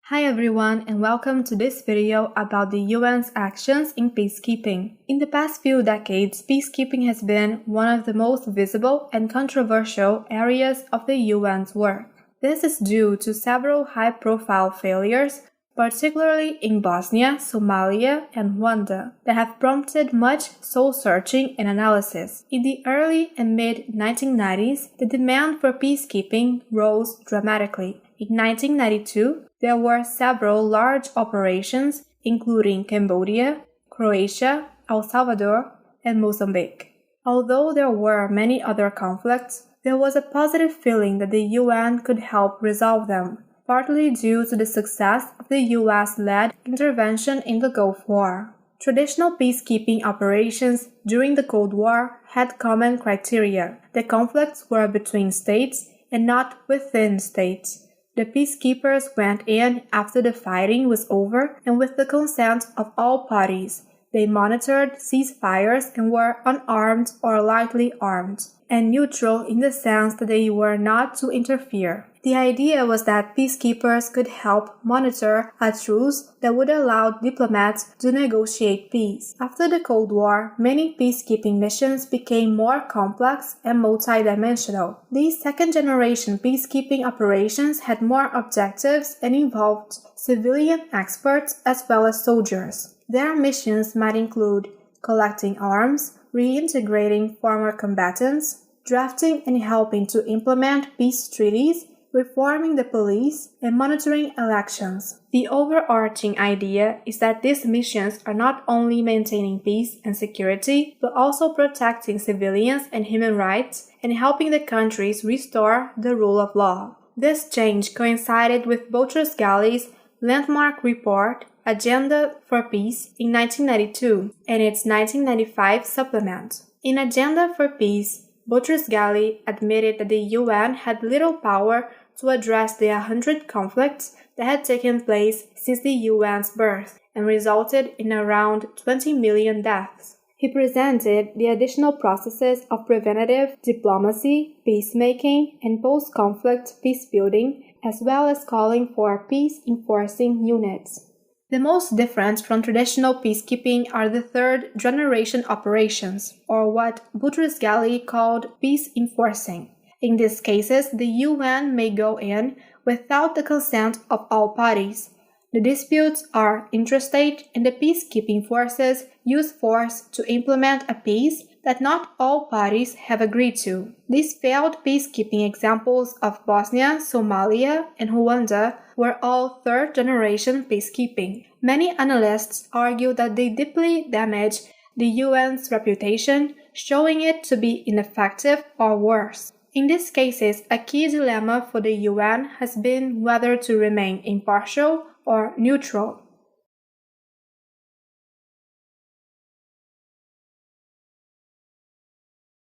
Hi everyone and welcome to this video about the UN's actions in peacekeeping. In the past few decades, peacekeeping has been one of the most visible and controversial areas of the UN's work. This is due to several high-profile failures, particularly in Bosnia, Somalia, and Rwanda, that have prompted much soul-searching and analysis. In the early and mid-1990s, the demand for peacekeeping rose dramatically. In 1992, there were several large operations, including Cambodia, Croatia, El Salvador, and Mozambique. Although there were many other conflicts, there was a positive feeling that the UN could help resolve them, partly due to the success of the US-led intervention in the Gulf War. Traditional peacekeeping operations during the Cold War had common criteria. The conflicts were between states and not within states. The peacekeepers went in after the fighting was over and with the consent of all parties. They monitored ceasefires and were unarmed or lightly armed, and neutral in the sense that they were not to interfere. The idea was that peacekeepers could help monitor a truce that would allow diplomats to negotiate peace. After the Cold War, many peacekeeping missions became more complex and multidimensional. These second-generation peacekeeping operations had more objectives and involved civilian experts as well as soldiers. Their missions might include collecting arms, reintegrating former combatants, drafting and helping to implement peace treaties, reforming the police, and monitoring elections. The overarching idea is that these missions are not only maintaining peace and security, but also protecting civilians and human rights and helping the countries restore the rule of law. This change coincided with Boutros-Ghali's landmark report, Agenda for Peace, in 1992, and its 1995 supplement. In Agenda for Peace, Boutros-Ghali admitted that the UN had little power to address the 100 conflicts that had taken place since the UN's birth and resulted in around 20 million deaths. He presented the additional processes of preventative diplomacy, peacemaking, and post-conflict peacebuilding, as well as calling for peace-enforcing units. The most different from traditional peacekeeping are the third-generation operations, or what Boutros-Ghali called peace-enforcing. In these cases, the UN may go in without the consent of all parties. The disputes are intrastate and the peacekeeping forces use force to implement a peace that not all parties have agreed to. These failed peacekeeping examples of Bosnia, Somalia, and Rwanda were all third-generation peacekeeping. Many analysts argue that they deeply damage the UN's reputation, showing it to be ineffective or worse. In these cases, a key dilemma for the UN has been whether to remain impartial or neutral.